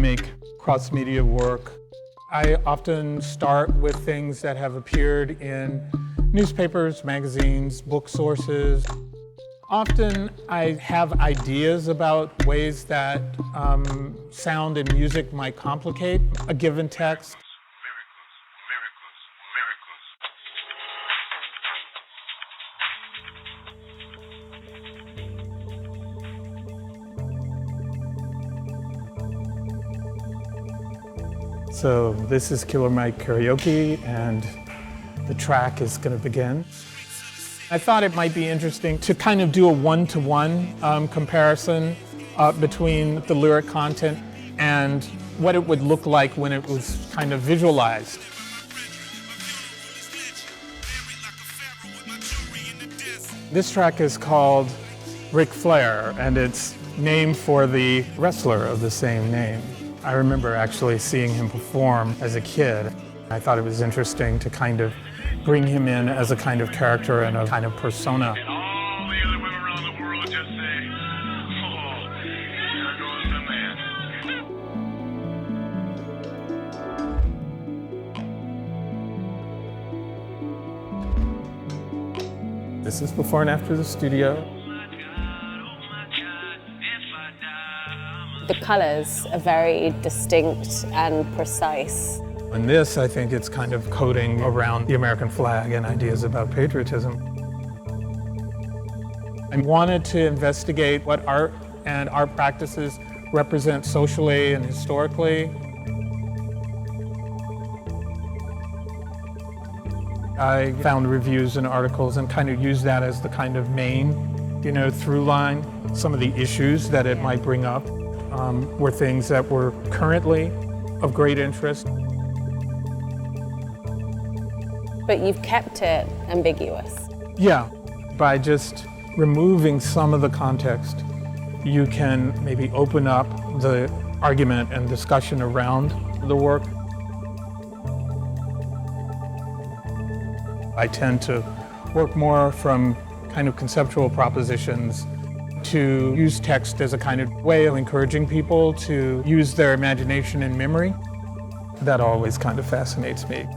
make cross-media work. I often start with things that have appeared in newspapers, magazines, book sources. Often I have ideas about ways that sound and music might complicate a given text. So this is Killer Mike Karaoke, and the track is going to begin. I thought it might be interesting to kind of do a one-to-one comparison between the lyric content and what it would look like when it was kind of visualized. This track is called Ric Flair, and it's named for the wrestler of the same name. I remember actually seeing him perform as a kid. I thought it was interesting to kind of bring him in as a kind of character and a kind of persona. And all the other women around the world just say, oh, there goes the man. This is before and after the studio. The colors are very distinct and precise. In this, I think it's kind of coding around the American flag and ideas about patriotism. I wanted to investigate what art and art practices represent socially and historically. I found reviews and articles and kind of used that as the kind of main, through line. Some of the issues that it might bring up were things that were currently of great interest. But you've kept it ambiguous. Yeah, by just removing some of the context, you can maybe open up the argument and discussion around the work. I tend to work more from kind of conceptual propositions to use text as a kind of way of encouraging people to use their imagination and memory. That always kind of fascinates me.